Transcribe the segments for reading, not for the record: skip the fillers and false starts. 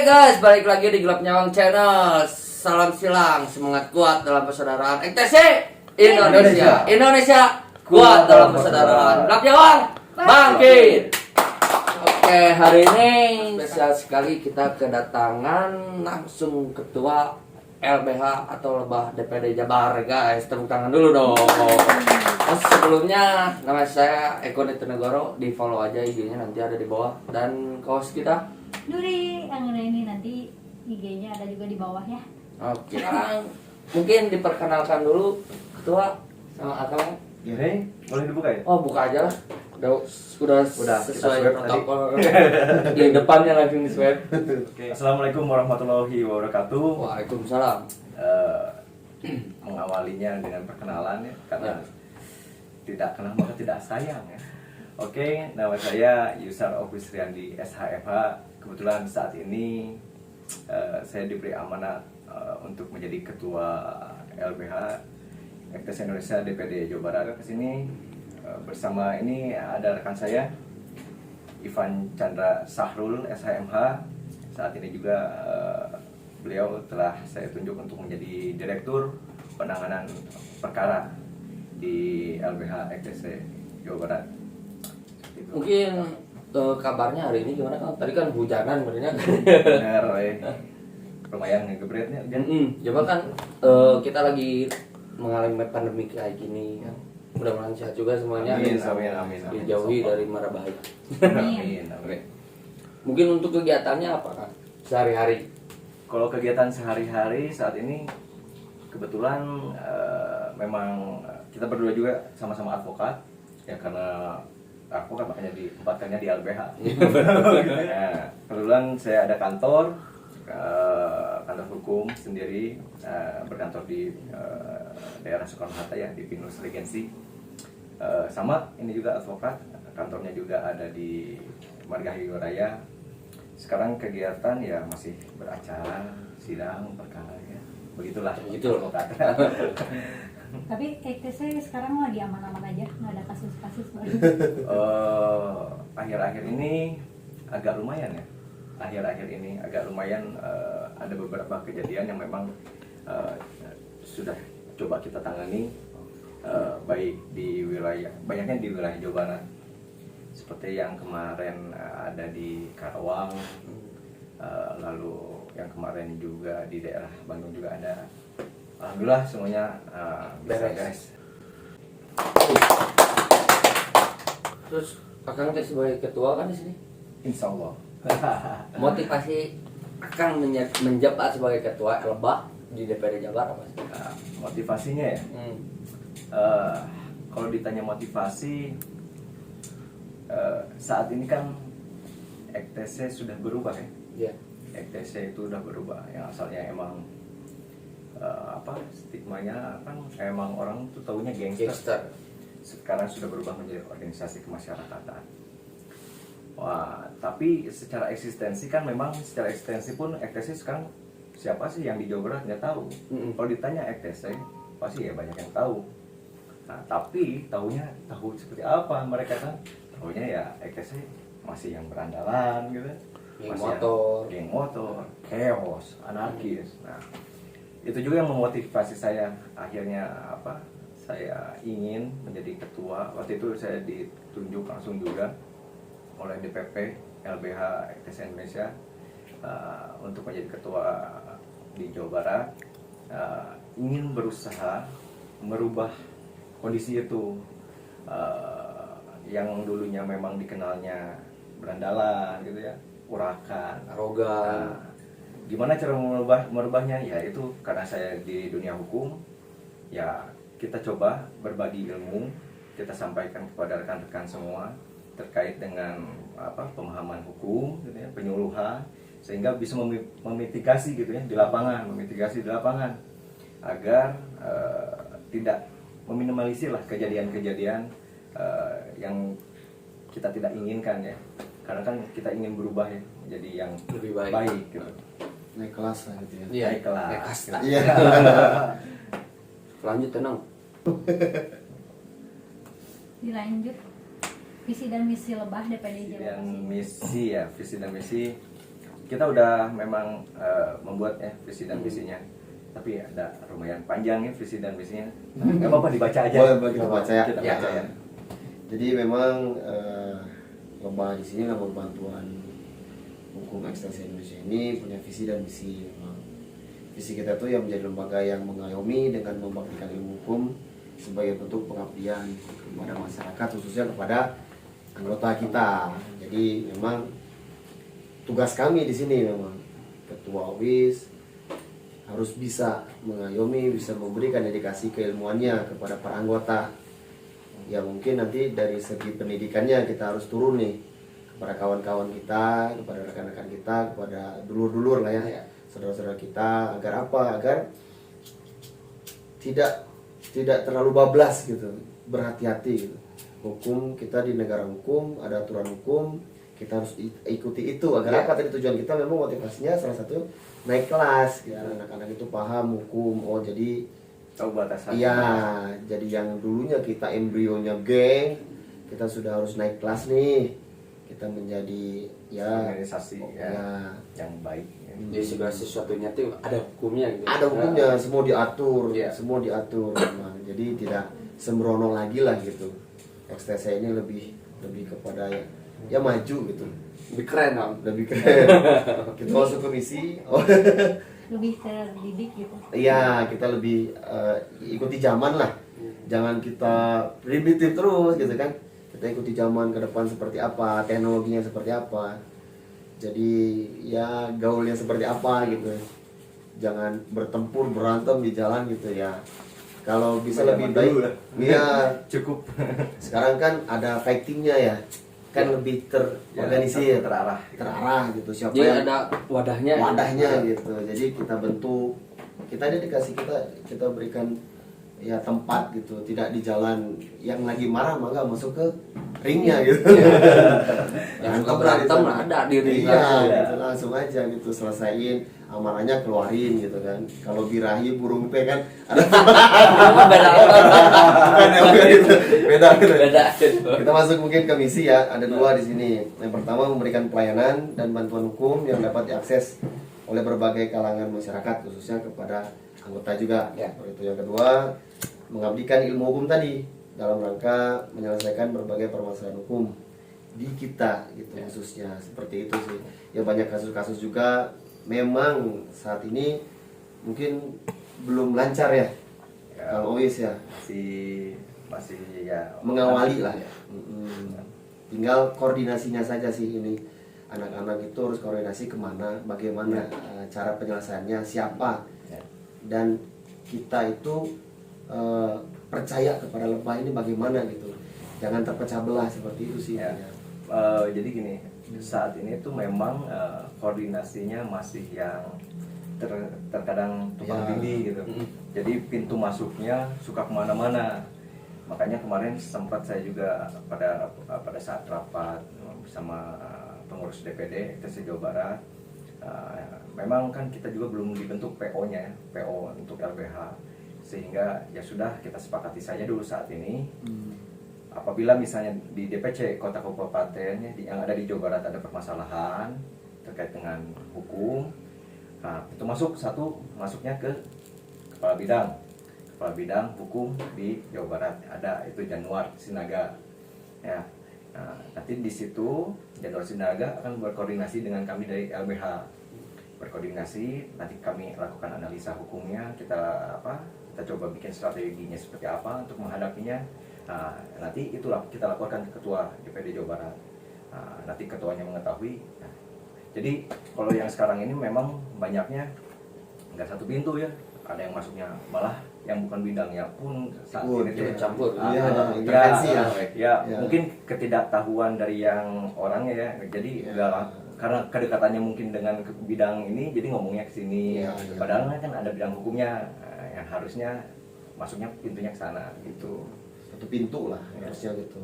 guys, balik lagi di Gelap Nyawang Channel. Salam silang, semangat kuat dalam persaudaraan. EKTC Indonesia kuat dalam persaudaraan. Gelap Nyawang bangkit. Oke, hari ini spesial sekali kita kedatangan langsung ketua LBH atau Lebah DPD Jabar, guys. Tepuk tangan dulu dong. Nah, sebelumnya nama saya Eko Nitonegoro, di follow aja IG-nya, nanti ada di bawah. Dan host kita Nuri Anggena, ini nanti IG-nya ada juga di bawah ya. Oke, mungkin diperkenalkan dulu ketua sama akang. Gini, boleh dibuka ya? Oh, buka aja lah. Udah sesuai kita swab protokol. Di depannya langsung di swab. Oke. Assalamualaikum warahmatullahi wabarakatuh. Waalaikumsalam. Mengawalinya dengan perkenalan ya, karena tidak kenal maka tidak sayang ya. Oke, nama saya Yusar Ofis Riyandi SHFH. Kebetulan saat ini saya diberi amanat untuk menjadi ketua LBH EKTC Indonesia DPD Jawa Barat. Kesini bersama ini ada rekan saya Ivan Chandra Sahrul SHMH. Saat ini juga beliau telah saya tunjuk untuk menjadi Direktur Penanganan Perkara di LBH EKTC Jawa Barat. Mungkin kabarnya hari ini gimana, Kang? Tadi kan hujanan benernya. Benar, lumayan ngegebretnya. Coba kan kita lagi mengalami pandemi kayak gini kan. Mudah-mudahan sehat juga semuanya. Amin. Dijauhi dari mara bahaya. Amin. Mungkin untuk kegiatannya apa, Kang? Sehari-hari. Kalau kegiatan sehari-hari saat ini kebetulan memang kita berdua juga sama-sama advokat ya, karena advokat makanya ditempatkannya di LBH. Nah, kebetulan saya ada kantor hukum sendiri, berkantor di daerah Soekarno-Hatta ya, di Pinus Regency. Sama ini juga advokat, kantornya juga ada di Margahayu Raya. Sekarang kegiatan ya masih beracara, sidang, perkara ya. Begitulah. Begitu. Advokat. Tapi EKTC sekarang lagi aman-aman aja, nggak ada kasus-kasus baru. Akhir-akhir ini agak lumayan ya. Akhir-akhir ini agak lumayan, ada beberapa kejadian yang memang sudah coba kita tangani, baik di wilayah, banyaknya di wilayah Jawa Barat. Seperti yang kemarin ada di Karawang, lalu yang kemarin juga di daerah Bandung juga ada. Alhamdulillah semuanya beres. Terus Akang teh sebagai ketua kan di sini. Insya Allah. Motivasi Akang menjabat sebagai ketua Lebah di DPD Jabar apa sih? Motivasinya ya. Kalau ditanya motivasi, saat ini kan EKTC sudah berubah ya. Iya. EKTC itu udah berubah. Yang asalnya emang stigmanya kan emang orang tuh taunya gangster. Sekarang sudah berubah menjadi organisasi kemasyarakatan. Wah, tapi secara eksistensi kan memang secara eksistensi pun EKTC sekarang siapa sih yang di Jawa Barat nggak tahu. Kalau ditanya EKTC pasti ya banyak yang tahu. Nah, tapi tahu seperti apa mereka kan? Tahunya ya EKTC masih yang berandalan gitu. Geng motor, chaos, anarkis. Nah, itu juga yang memotivasi saya akhirnya saya ingin menjadi ketua. Waktu itu saya ditunjuk langsung juga oleh DPP LBH EKTC Indonesia untuk menjadi ketua di Jawa Barat. Ingin berusaha merubah kondisi itu, yang dulunya memang dikenalnya berandalan gitu ya, urakan, Arogan. Gimana cara merubahnya? Ya itu karena saya di dunia hukum, ya kita coba berbagi ilmu, kita sampaikan kepada rekan-rekan semua terkait dengan pemahaman hukum, gitu ya, penyuluhan, sehingga bisa memitigasi gitu ya di lapangan, agar tidak meminimalisir lah kejadian-kejadian yang kita tidak inginkan ya, karena kan kita ingin berubah ya menjadi yang Lebih baik. gitu. Naik kelas lah gitu ya. Iya, Naik kelas. naik kasta. Iya. Lanjut tenang. Dilanjut, visi dan misi Lebah DPD Jabar. Visi dan misi kita udah memang membuat ya visi dan misinya. Tapi ada lumayan panjang ya visi dan misinya. Nggak apa-apa dibaca aja. Boleh kita baca ya. Kita baca ya. Jadi memang lomba di sini lomba bantuan hukum ekstensi Indonesia ini punya visi dan misi. Visi kita tuh yang menjadi lembaga yang mengayomi dengan membaktikan ilmu hukum sebagai bentuk pengabdian kepada masyarakat, khususnya kepada anggota kita. Jadi memang tugas kami di sini memang ketua OWIS harus bisa mengayomi, bisa memberikan dedikasi keilmuannya kepada para anggota. Ya mungkin nanti dari segi pendidikannya kita harus turun nih kepada kawan-kawan kita, kepada rekan-rekan kita, kepada dulur-dulur lah ya, saudara-saudara kita, agar apa? Agar tidak terlalu bablas gitu, berhati-hati gitu. Hukum kita di negara hukum, ada aturan hukum, kita harus ikuti itu. Agar apa? Tadi tujuan kita memang motivasinya salah satu naik kelas gitu. Anak-anak itu paham hukum. Oh jadi Tahu batasan. iya, jadi yang dulunya kita embrionya geng, kita sudah harus naik kelas nih. Kita menjadi ya organisasi ya, yang baik. Ya. Jadi segala sesuatunya tuh ada hukumnya gitu. Ada hukumnya, semua diatur, Iya. semua diatur. Nah, jadi tidak sembrono lagi lah gitu. XTC ini lebih kepada ya maju gitu, Lebih keren Om. lebih keren. Kita masuk ke misi, Lebih terdidik gitu. iya kita lebih ikuti zaman lah. Jangan kita primitif terus gitu kan. Kita ikuti zaman ke depan seperti apa, teknologinya seperti apa. Jadi ya gaulnya seperti apa gitu. Jangan bertempur berantem di jalan gitu ya. Kalau bisa lebih baik, iya Cukup sekarang kan ada fightingnya ya, kan lebih terorganisir, terarah gitu. Siapa Jadi yang ada wadahnya. gitu. Jadi kita bentuk, kita dedikasi kita berikan ya tempat gitu, tidak di jalan yang lagi marah maka masuk ke ringnya gitu. Yang suka berantem lah ada di ring. Iya, gitu, langsung aja gitu selesaiin, amarahnya keluarin gitu kan. Kalau birahi burung pe kan ada Beda. beda gitu. Beda. Kita masuk mungkin ke misi ya, ada dua di sini. Yang pertama memberikan pelayanan dan bantuan hukum yang dapat diakses oleh berbagai kalangan masyarakat, khususnya kepada anggota juga. Ya. Itu yang kedua, mengabdikan ilmu hukum tadi dalam rangka menyelesaikan berbagai permasalahan hukum di kita gitu khususnya, seperti itu sih. Ya banyak kasus-kasus juga memang saat ini mungkin belum lancar ya, Kang Owis ya. masih ya Mengawali lah ya. Tinggal koordinasinya saja sih ini. Anak-anak itu harus koordinasi kemana, bagaimana cara penyelesaiannya, siapa, dan kita itu percaya kepada lebah ini bagaimana gitu. Jangan terpecah belah seperti itu sih. Ya. Jadi gini, saat ini tuh memang koordinasinya masih yang terkadang tumpang tindih gitu. Jadi pintu masuknya suka kemana-mana. Makanya kemarin sempat saya juga pada saat rapat bersama pengurus DPD TC Jawa Barat, memang kan kita juga belum dibentuk PO-nya, PO untuk LBH, sehingga ya sudah kita sepakati saja dulu saat ini. Apabila misalnya di DPC kota kabupaten yang ada di Jawa Barat ada permasalahan terkait dengan hukum, nah itu masuknya ke kepala bidang hukum di Jawa Barat, ada itu Januar Sinaga ya. Nah, nanti di situ Januar Sinaga akan berkoordinasi dengan kami dari LBH, berkoordinasi, nanti kami lakukan analisa hukumnya, kita coba bikin strateginya seperti apa untuk menghadapinya. Nah, nanti itulah kita laporkan ke ketua DPD Jawa Barat. Nah, nanti ketuanya mengetahui. Nah, jadi kalau yang sekarang ini memang banyaknya nggak satu pintu ya, ada yang masuknya malah yang bukan bidangnya pun saat ini Ikut campur. Intervensi ya. Mungkin ketidaktahuan dari yang orangnya ya, jadi karena kedekatannya mungkin dengan bidang ini, jadi ngomongnya ke sini. Padahal kan ada bidang hukumnya yang harusnya masuknya pintunya ke sana gitu. Satu pintu lah harusnya gitu.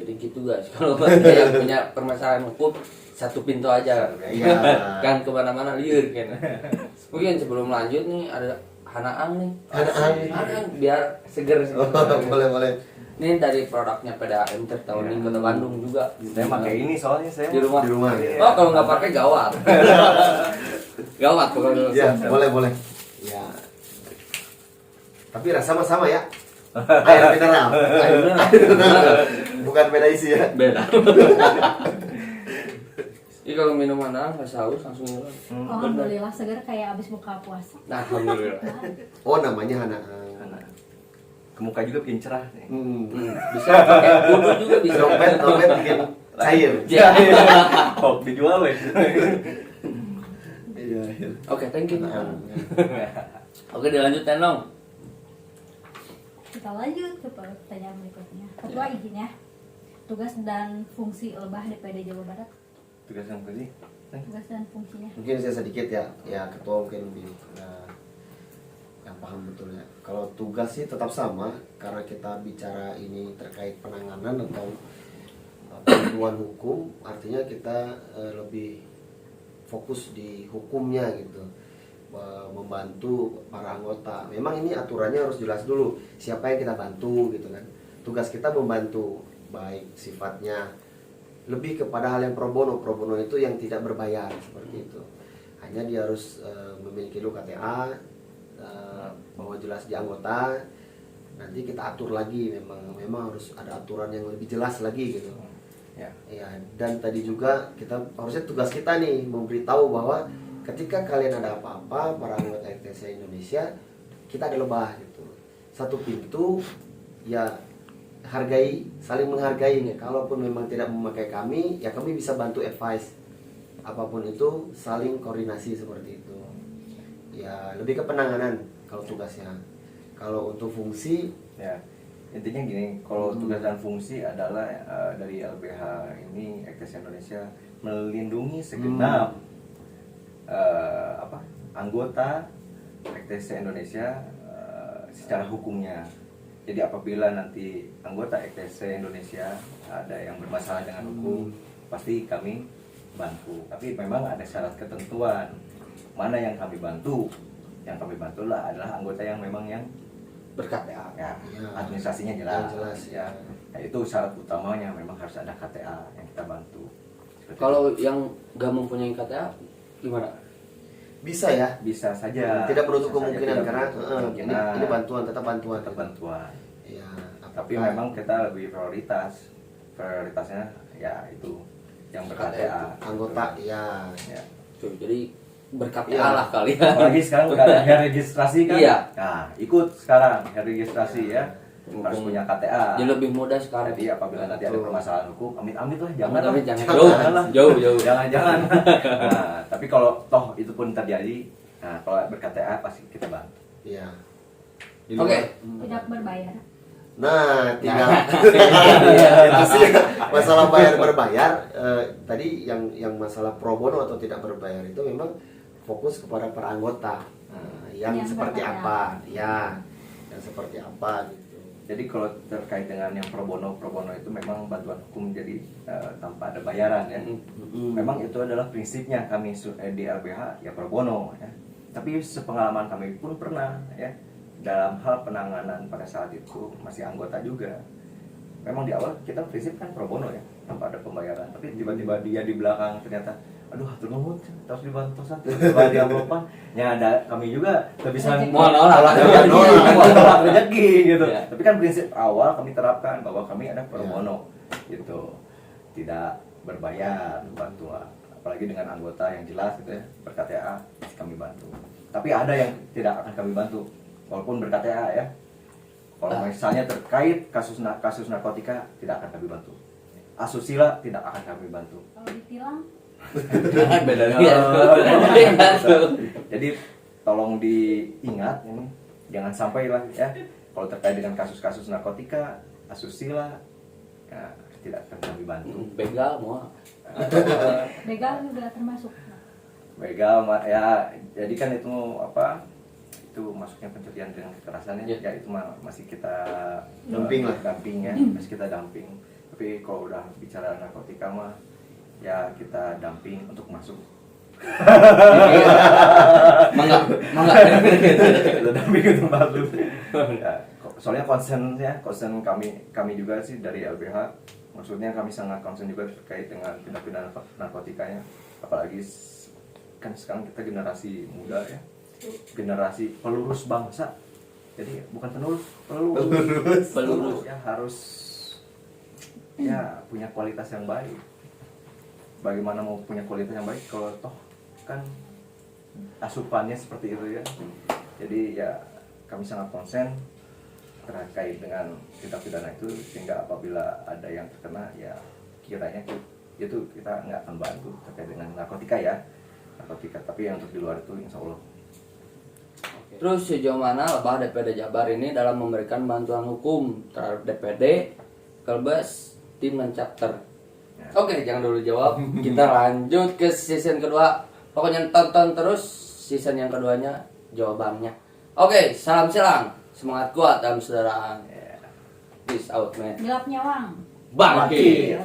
Jadi gitu guys, kalau yang punya permasalahan hukum satu pintu aja. Iya. Kan kemana-mana liur kan. Mungkin sebelum lanjut nih ada Hanaang nih. Hanaang biar seger. Boleh. Ini dari produknya PDAM Tirtawani Kota Bandung juga. Saya pakai ini soalnya saya Di rumah. Di rumah, Iya. Oh, kalau nggak pakai gawat. Gawat kalau Ya, boleh. Ya. Tapi rasa sama ya. Air mineral. Bukan beda isi ya. beda. Ini kalau minuman nggak saus langsung ngilang. Oh, alhamdulillah segar kayak abis buka puasa. Nah, alhamdulillah. Oh, namanya Hana. Karena ke muka juga bikin cerah nih. Bisa pakai wudhu juga bisa. Dompet bikin cair. Ya. Oh, dijual weh. Iya. Oke, thank you. Oke, dilanjutkan dong. Kita lanjut ke pertanyaan berikutnya. Ketua izin ya. Tugas dan fungsi lebah DPD Jawa Barat. Tugas yang tadi. Tugas dan fungsinya. Mungkin saya sedikit ya ketua mungkin lebih yang paham betul ya. Kalau tugas sih tetap sama karena kita bicara ini terkait penanganan atau bantuan hukum, artinya kita lebih fokus di hukumnya gitu, membantu para anggota. Memang ini aturannya harus jelas dulu siapa yang kita bantu gitu kan. Tugas kita membantu, baik sifatnya lebih kepada hal yang pro bono. Pro bono itu yang tidak berbayar seperti itu. Hanya dia harus memiliki dulu KTA, bahwa jelas di anggota. Nanti kita atur lagi, memang harus ada aturan yang lebih jelas lagi gitu. Ya, dan tadi juga kita harusnya tugas kita nih memberitahu bahwa ketika kalian ada apa-apa para anggota FTC Indonesia, kita ada lebah gitu. Satu pintu, ya hargai, saling menghargai nih. Kalaupun memang tidak memakai kami, ya kami bisa bantu advice apapun itu, saling koordinasi seperti itu. Ya lebih ke penanganan kalau tugasnya. Kalau untuk fungsi, Ya, intinya gini, kalau tugas dan fungsi adalah dari LBH ini FTC Indonesia melindungi segenap anggota FTC Indonesia secara hukumnya. Jadi apabila nanti anggota FTC Indonesia ada yang bermasalah dengan hukum, pasti kami bantu. Tapi memang ada syarat ketentuan. Mana yang kami bantu? Yang kami bantulah adalah anggota yang memang yang Berkat-KTA. ya, Ya. administrasinya jelas, Yang jelas, ya. Nah, itu syarat utamanya memang harus ada KTA yang kita bantu. Seperti Kalau yang nggak mempunyai KTA gimana? bisa ya. bisa saja, Tidak menutup bisa saja, kemungkinan tidak karena menutup kemungkinan. ini bantuan, tetap bantuan. Tetap bantuan. Ya, Tapi apakah- memang kita lebih prioritasnya ya itu yang ber-KTA. anggota ya. Ya. Tuh, jadi berkat Iya. Allah kali ya. Apalagi sekarang udah ada hair registrasi kan? Iya. Nah, ikut sekarang hair registrasi ya. Harus punya KTA. Jadi lebih mudah sekarang. Jadi apabila nanti ada Betul. permasalahan hukum, amit-amit lah, jangan Tapi lah. jangan jauh. Jangan. Nah, tapi kalau toh itu pun terjadi, nah kalau ber-KTA pasti kita bantu. Iya. Di Oke. luar- Tidak berbayar. Nah, tinggal Iya. itu sih masalah bayar berbayar. Tadi yang masalah pro bono atau tidak berbayar itu memang fokus kepada para anggota. Yang Yang seperti berbayar. apa? Ya, yang seperti apa gitu. Jadi kalau terkait dengan yang pro bono itu memang bantuan hukum jadi tanpa ada bayaran ya. Memang itu adalah prinsipnya kami di LBH ya pro bono ya. Tapi sepengalaman kami pun pernah ya dalam hal penanganan pada saat itu masih anggota juga. Memang di awal kita prinsip kan pro bono ya tanpa ada pembayaran. Tapi tiba-tiba dia di belakang ternyata aduh hatur nuhun terus dibantu satu di amplopan ya ada kami juga tak bisa Mau nolak. nolak rezeki gitu. Ya. Tapi kan prinsip awal kami terapkan bahwa kami ada pro Ya. bono gitu, tidak berbayar bantuan, apalagi dengan anggota yang jelas gitu ya ber-KTA kami bantu. Tapi ada yang tidak akan kami bantu walaupun ber-KTA ya. Kalau misalnya terkait kasus narkotika tidak akan kami bantu. Asusila tidak akan kami bantu. Kalau ditilang, Beda Jadi tolong diingat ini, jangan sampai lah ya kalau terkait dengan kasus-kasus narkotika, asusila ya, tidak akan kami bantu. Begal mau. begal juga termasuk. Begal ya, jadi kan itu apa? Itu masuknya pencurian dengan kekerasan ya, Ya. itu masih kita Damping lah. damping ya, masih kita damping. Tapi kalau udah bicara narkotika mah ya kita damping untuk masuk. Mangga. Kita damping untuk masuk. Ya, soalnya concern kami juga sih dari LBH, maksudnya kami sangat concern juga terkait dengan tindak pidana narkotikanya, apalagi kan sekarang kita generasi muda ya, generasi pelurus bangsa, jadi bukan pelurus ya, harus ya punya kualitas yang baik. Bagaimana mau punya kualitas yang baik kalau toh kan asupannya seperti itu ya. Jadi ya kami sangat konsen terkait dengan tindak pidana itu, sehingga apabila ada yang terkena ya kiranya itu kita nggak akan bantu terkait dengan narkotika, tapi yang untuk di luar itu insya Allah. Terus sejauh mana Lebah DPD Jabar ini dalam memberikan bantuan hukum terhadap DPD, Kelbas, tim dan chapter? Ya. Oke, jangan dulu jawab. Kita lanjut ke season kedua. Pokoknya tonton terus season yang keduanya jawabannya. Oke, salam silang. Semangat kuat dalam saudaraan. Peace out, man. Gelap nyawang. Bangkit.